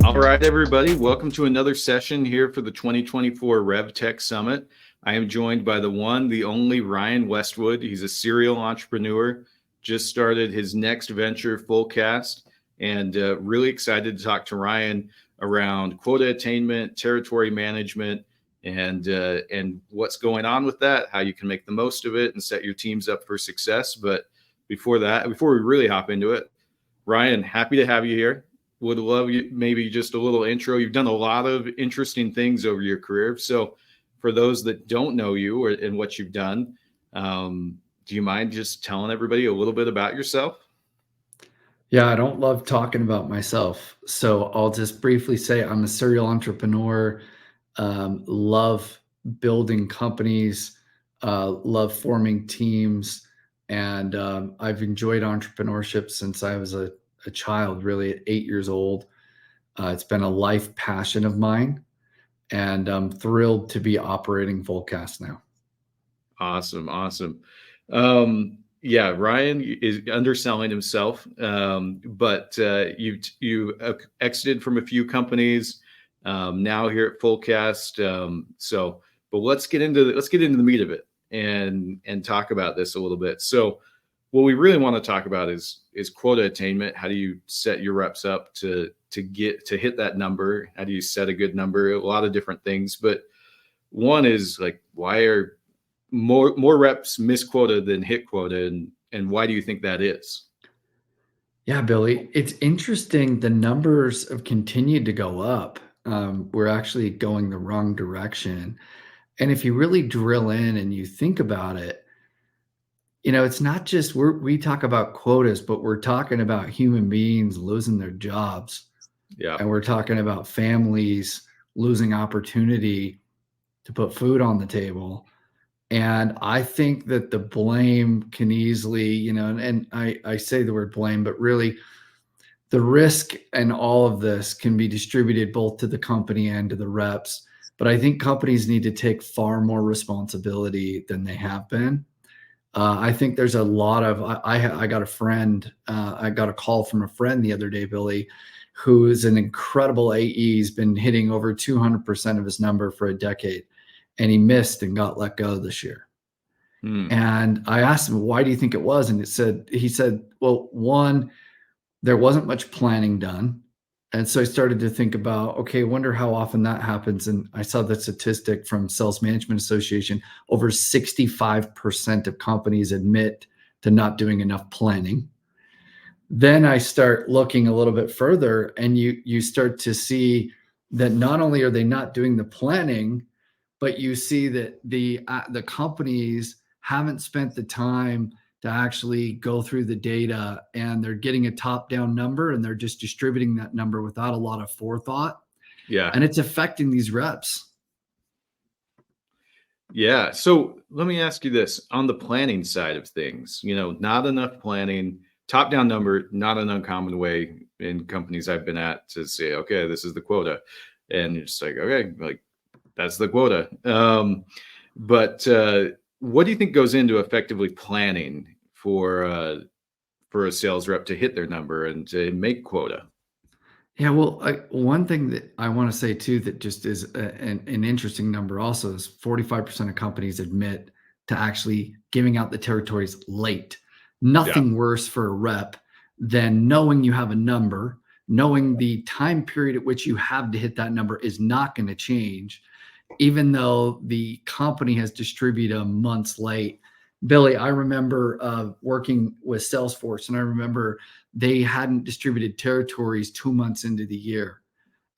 All right, everybody, welcome to another session here for the 2024 RevTech Summit. I am joined by the one, the only Ryan Westwood. He's a serial entrepreneur, just started his next venture, Fullcast, and really excited to talk to Ryan around quota attainment, territory management, and what's going on with that, how you can make the most of it and set your teams up for success. But before we really hop into it, Ryan, happy to have you here. Would love you maybe just a little intro. You've done a lot of interesting things over your career. So for those that don't know you and what you've done, do you mind just telling everybody a little bit about yourself? Yeah, I don't love talking about myself. So I'll just briefly say I'm a serial entrepreneur, love building companies, love forming teams. And I've enjoyed entrepreneurship since I was a child, really at 8 years old. It's been a life passion of mine. And I'm thrilled to be operating Fullcast now. Awesome, awesome. Yeah, Ryan is underselling himself, but you exited from a few companies. Now here at Fullcast. But let's get into the meat of it and talk about this a little bit. So, what we really want to talk about is quota attainment. How do you set your reps up to hit that number? How do you set a good number? A lot of different things, but one is like, why are more reps miss quota than hit quota, and why do you think that is? Yeah, Billy, it's interesting. The numbers have continued to go up. We're actually going the wrong direction. And if you really drill in and you think about it, it's not just we talk about quotas, but we're talking about human beings losing their jobs, Yeah. and we're talking about families losing opportunity to put food on the table. And I think that the blame can easily, and I say the word blame, but really the risk and all of this can be distributed both to the company and to the reps. But I think companies need to take far more responsibility than they have been. I think there's a lot of I got a friend, I got a call from a friend the other day, Billy, who is an incredible AE. He's been hitting over 200% of his number for a decade, and he missed and got let go this year. Hmm. And I asked him, why do you think it was? And he said, well, one, there wasn't much planning done. And so I started to think about, okay, wonder how often that happens. And I saw the statistic from Sales Management Association, over 65% of companies admit to not doing enough planning. Then I start looking a little bit further, and you start to see that not only are they not doing the planning, but you see that the companies haven't spent the time to actually go through the data, and they're getting a top-down number, and they're just distributing that number without a lot of forethought, Yeah. and it's affecting these reps. Yeah. So let me ask you this on the planning side of things, not enough planning, top down number, not an uncommon way in companies I've been at to say, okay, this is the quota. And you're just like, okay, like that's the quota. But what do you think goes into effectively planning for a sales rep to hit their number and to make quota? Yeah, well, one thing that I want to say too that just is an interesting number also is 45% of companies admit to actually giving out the territories late. Yeah. Nothing worse for a rep than knowing you have a number, knowing the time period at which you have to hit that number is not going to change, even though the company has distributed them months late. Billy, I remember working with Salesforce, and I remember they hadn't distributed territories 2 months into the year,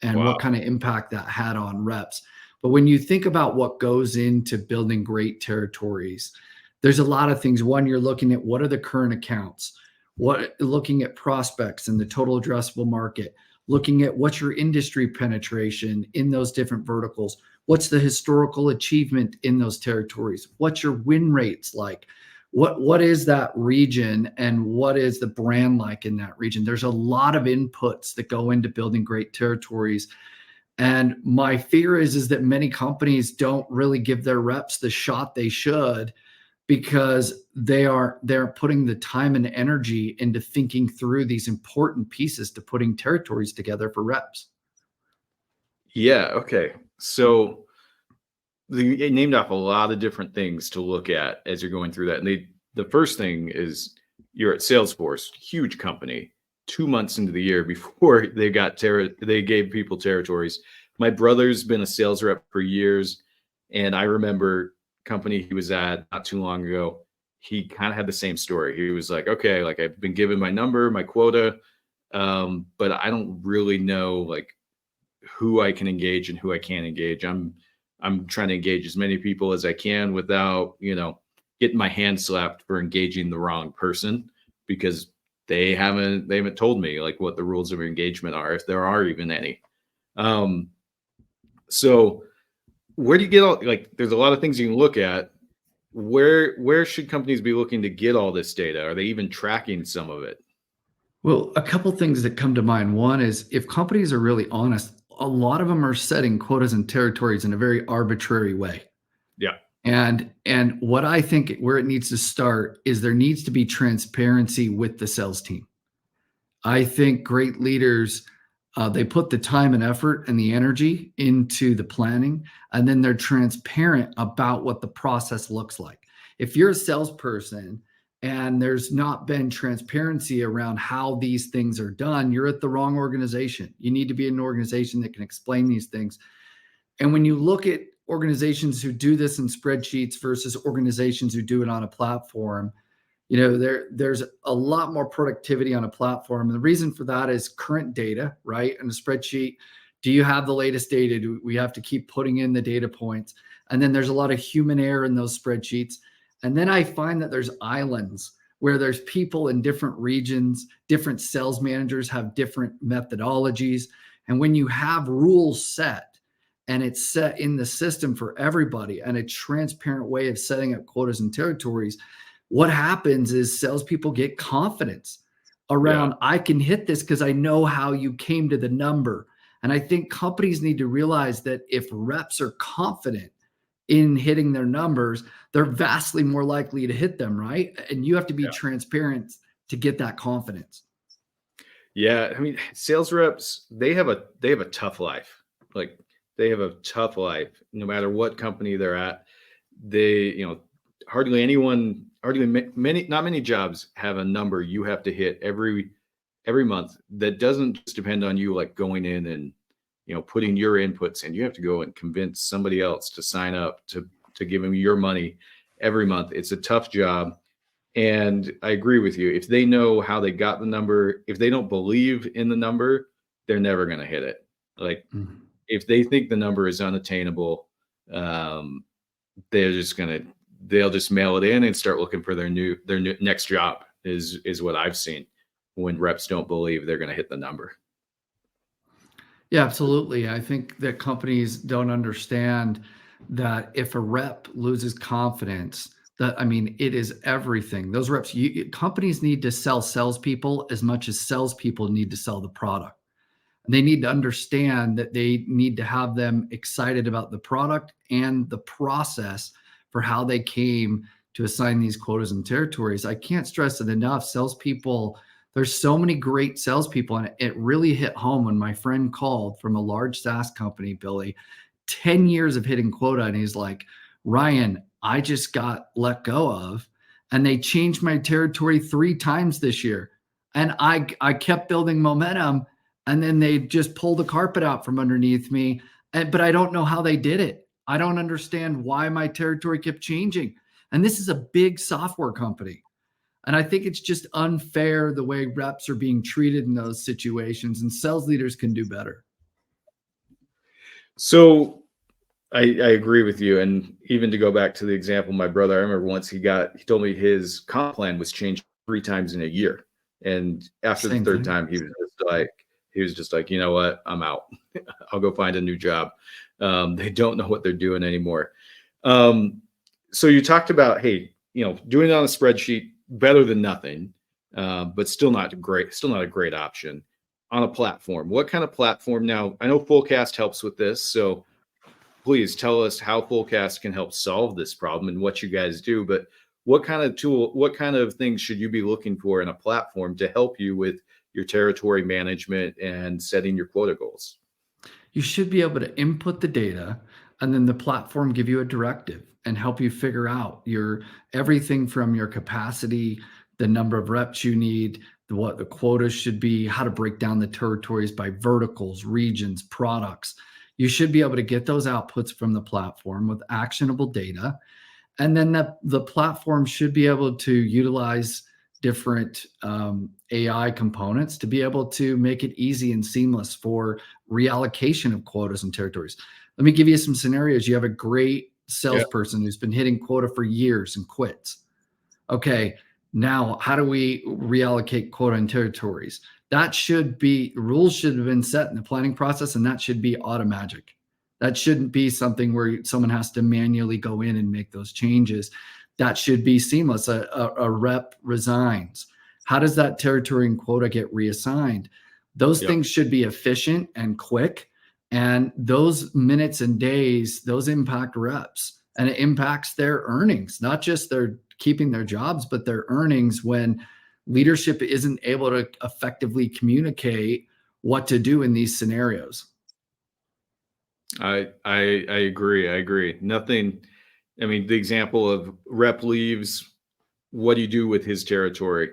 and what Wow. kind of impact that had on reps. But when you think about what goes into building great territories, there's a lot of things. One, you're looking at what are the current accounts, looking at prospects and the total addressable market, looking at what's your industry penetration in those different verticals, what's the historical achievement in those territories, what's your win rates like, what is that region, and what is the brand like in that region. There's a lot of inputs that go into building great territories, and my fear is that many companies don't really give their reps the shot they should, because they're putting the time and energy into thinking through these important pieces to putting territories together for reps. Yeah. Okay. So they named off a lot of different things to look at as you're going through that. And the first thing is you're at Salesforce, huge company, 2 months into the year before they gave people territories. My brother's been a sales rep for years, and I remember company he was at not too long ago. He kind of had the same story. He was like, okay, like I've been given my number, my quota, but I don't really know like who I can engage and who I can't engage. I'm trying to engage as many people as I can without, getting my hand slapped for engaging the wrong person because they haven't told me like what the rules of engagement are, if there are even any. Um, so where do you get all like there's a lot of things you can look at. Where should companies be looking to get all this data? Are they even tracking some of it? Well, a couple things that come to mind. One is if companies are really honest, a lot of them are setting quotas and territories in a very arbitrary way. Yeah. And what I think where it needs to start is there needs to be transparency with the sales team. I think great leaders, they put the time and effort and the energy into the planning, and then they're transparent about what the process looks like. If you're a salesperson and there's not been transparency around how these things are done, you're at the wrong organization. You need to be in an organization that can explain these things. And when you look at organizations who do this in spreadsheets versus organizations who do it on a platform, there's a lot more productivity on a platform. And the reason for that is current data, right? In a spreadsheet, do you have the latest data? Do we have to keep putting in the data points? And then there's a lot of human error in those spreadsheets. And then I find that there's islands where there's people in different regions, different sales managers have different methodologies. And when you have rules set and it's set in the system for everybody and a transparent way of setting up quotas and territories, what happens is salespeople get confidence Yeah. around, I can hit this because I know how you came to the number. And I think companies need to realize that if reps are confident in hitting their numbers, they're vastly more likely to hit them, right? And you have to be transparent to get that confidence. Yeah, I mean, sales reps, they have a tough life. Like they have a tough life no matter what company they're at. They, hardly not many jobs have a number you have to hit every month that doesn't just depend on you like going in and putting your inputs in. You have to go and convince somebody else to sign up to give them your money every month. It's a tough job. And I agree with you. If they know how they got the number, if they don't believe in the number, they're never going to hit it. Like Mhm. if they think the number is unattainable, um, they'll just mail it in and start looking for their next job. Is what I've seen when reps don't believe they're going to hit the number. Yeah, absolutely. I think that companies don't understand that if a rep loses confidence, that I mean, it is everything. Those reps, companies need to sell salespeople as much as salespeople need to sell the product. They need to understand that they need to have them excited about the product and the process for how they came to assign these quotas and territories. I can't stress it enough. Salespeople, there's so many great salespeople, and it really hit home when my friend called from a large SaaS company, Billy, 10 years of hitting quota. And he's like, Ryan, I just got let go of, and they changed my territory 3 times this year. And I kept building momentum, and then they just pulled the carpet out from underneath me. But I don't know how they did it. I don't understand why my territory kept changing. And this is a big software company. And I think it's just unfair the way reps are being treated in those situations, and sales leaders can do better. So I agree with you. And even to go back to the example, my brother, I remember once he told me his comp plan was changed 3 times in a year. And after the Same third thing. time, he was just like, you know what? I'm out. I'll go find a new job. They don't know what they're doing anymore. Um, so you talked about, hey, doing it on a spreadsheet, better than nothing, but still not a great option on a platform. What kind of platform? Now, I know Fullcast helps with this. So please tell us how Fullcast can help solve this problem and what you guys do. But what kind of things should you be looking for in a platform to help you with your territory management and setting your quota goals? you should be able to input the data, and then the platform give you a directive and help you figure out your everything from your capacity, the number of reps you need, what the quotas should be, how to break down the territories by verticals, regions, products. You should be able to get those outputs from the platform with actionable data. And then the platform should be able to utilize different AI components to be able to make it easy and seamless for reallocation of quotas and territories. Let me give you some scenarios. You have a great salesperson who's been hitting quota for years and quits. Okay, now how do we reallocate quota and territories? That should be, rules should have been set in the planning process, and that should be automatic. That shouldn't be something where someone has to manually go in and make those changes. That should be seamless. A rep resigns. How does that territory and quota get reassigned? Those things should be efficient and quick. And those minutes and days, those impact reps, and it impacts their earnings, not just their keeping their jobs, but their earnings when leadership isn't able to effectively communicate what to do in these scenarios. I agree. I agree. Nothing. I mean, the example of rep leaves. What do you do with his territory?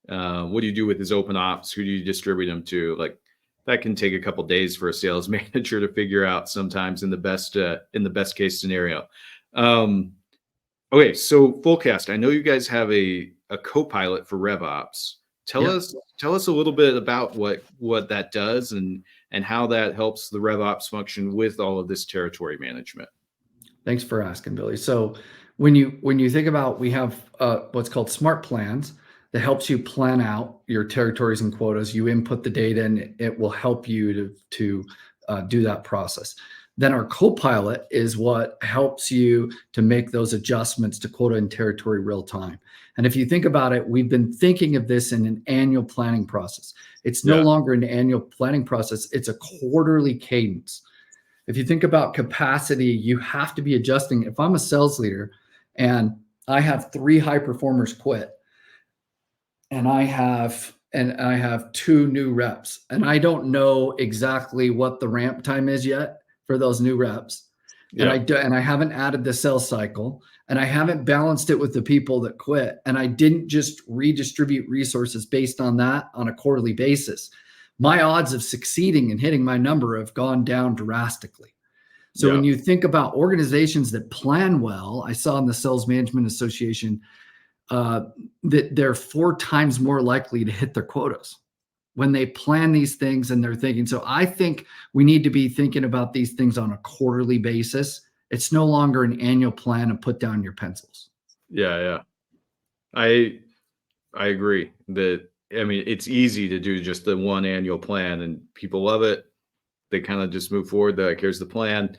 What do you do with his open ops? Who do you distribute them to? Like that can take a couple days for a sales manager to figure out. Sometimes in the best case scenario. Okay, so Fullcast. I know you guys have a co-pilot for RevOps. Tell us a little bit about what that does and how that helps the RevOps function with all of this territory management. Thanks for asking, Billy. So when you think about, we have what's called smart plans that helps you plan out your territories and quotas. You input the data, and it will help you to do that process. Then our co-pilot is what helps you to make those adjustments to quota and territory real time. And if you think about it, we've been thinking of this in an annual planning process. It's no longer an annual planning process. It's a quarterly cadence. If you think about capacity, you have to be adjusting. If I'm a sales leader and I have 3 high performers quit, and I have 2 new reps, and I don't know exactly what the ramp time is yet for those new reps. And I haven't added the sales cycle, and I haven't balanced it with the people that quit. And I didn't just redistribute resources based on that on a quarterly basis. My odds of succeeding and hitting my number have gone down drastically. So when you think about organizations that plan well, I saw in the Sales Management Association that they're 4 times more likely to hit their quotas when they plan these things and they're thinking. So I think we need to be thinking about these things on a quarterly basis. It's no longer an annual plan and put down your pencils. Yeah. I agree that, I mean, it's easy to do just the one annual plan and people love it. They kind of just move forward. They're like, here's the plan.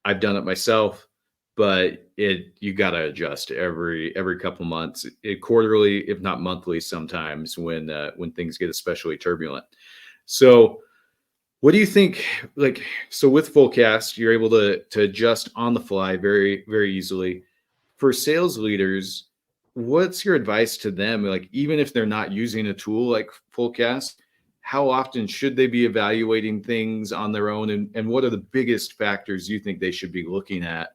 I've done it myself, but you got to adjust every couple months, quarterly, if not monthly, sometimes when things get especially turbulent. So what do you think? Like, so with Fullcast, you're able to adjust on the fly very, very easily. For sales leaders, what's your advice to them? Like, even if they're not using a tool like Fullcast, how often should they be evaluating things on their own? And what are the biggest factors you think they should be looking at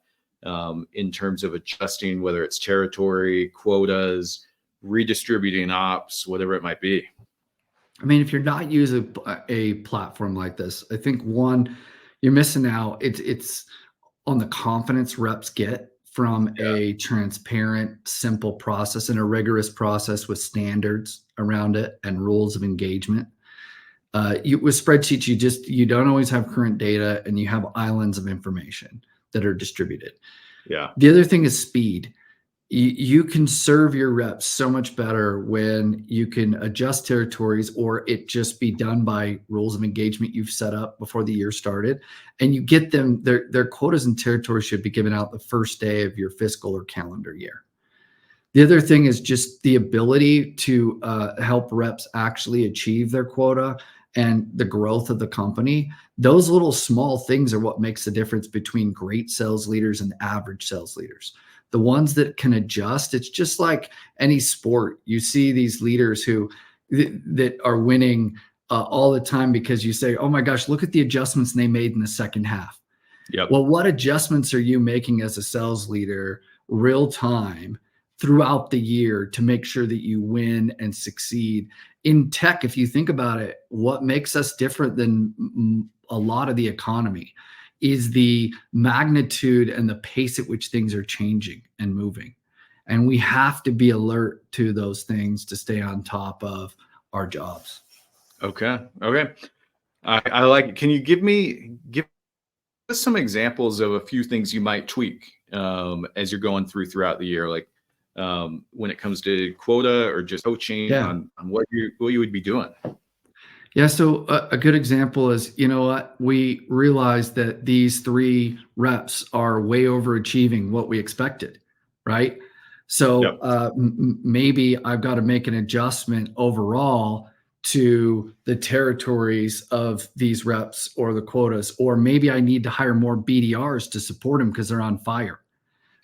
in terms of adjusting, whether it's territory, quotas, redistributing ops, whatever it might be? I mean, if you're not using a platform like this, I think one, you're missing out. It's on the confidence reps get from a transparent, simple process and a rigorous process with standards around it and rules of engagement. With spreadsheets, you don't always have current data, and you have islands of information that are distributed. Yeah. The other thing is speed. You can serve your reps so much better when you can adjust territories, or it just be done by rules of engagement you've set up before the year started, and you get them their quotas and territories should be given out the first day of your fiscal or calendar year. The other thing is just the ability to help reps actually achieve their quota and the growth of the company. Those little small things are what makes the difference between great sales leaders and average sales leaders. The ones that can adjust, it's just like any sport. You see these leaders that are winning all the time because you say, oh my gosh, look at the adjustments they made in the second half. Yep. Well, what adjustments are you making as a sales leader real time throughout the year to make sure that you win and succeed? In tech, if you think about it, what makes us different than a lot of the economy is the magnitude and the pace at which things are changing and moving. And we have to be alert to those things to stay on top of our jobs. Okay. I like it. Can you give us some examples of a few things you might tweak as you're going throughout the year, like when it comes to quota or just coaching on what you would be doing? Yeah. So a good example is, you know what, we realized that these 3 reps are way overachieving what we expected, right? So maybe I've got to make an adjustment overall to the territories of these reps or the quotas, or maybe I need to hire more BDRs to support them because they're on fire.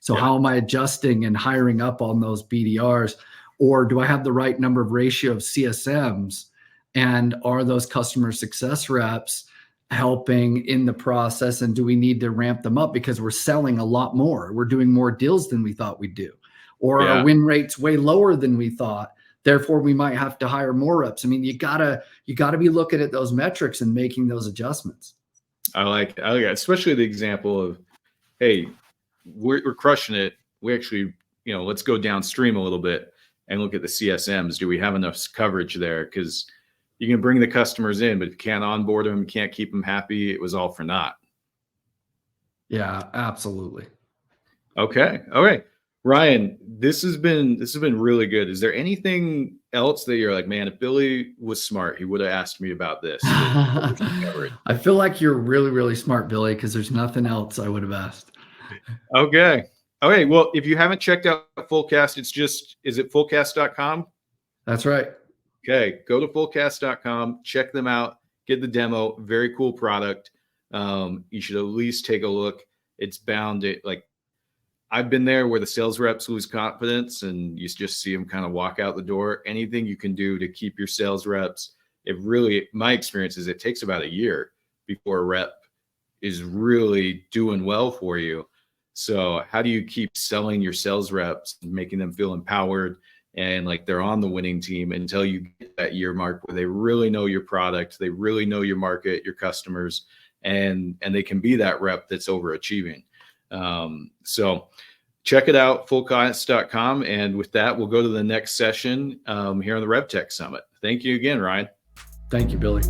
So how am I adjusting and hiring up on those BDRs? Or do I have the right number of ratio of CSMs? And are those customer success reps helping in the process? And do we need to ramp them up because we're selling a lot more? We're doing more deals than we thought we'd do. Or our win rate's way lower than we thought. Therefore, we might have to hire more reps. I mean, you gotta be looking at those metrics and making those adjustments. I like it, especially the example of, hey, we're crushing it. We actually, let's go downstream a little bit and look at the CSMs. Do we have enough coverage there? Because you can bring the customers in, but if you can't onboard them, can't keep them happy, it was all for naught. Yeah, absolutely. Okay. All right. Ryan, this has been really good. Is there anything else that you're like, man, if Billy was smart, he would have asked me about this? I feel like you're really, really smart, Billy, because there's nothing else I would have asked. Okay. Okay. Well, if you haven't checked out Fullcast, is it fullcast.com? That's right. Okay. Go to fullcast.com, check them out, get the demo. Very cool product. You should at least take a look. It's bound to, like, I've been there where the sales reps lose confidence and you just see them kind of walk out the door. Anything you can do to keep your sales reps, my experience is it takes about a year before a rep is really doing well for you. So how do you keep selling your sales reps and making them feel empowered and like they're on the winning team until you get that year mark where they really know your product, they really know your market, your customers, and they can be that rep that's overachieving. So check it out, fullcast.com. And with that, we'll go to the next session here on the RevTech Summit. Thank you again, Ryan. Thank you, Billy.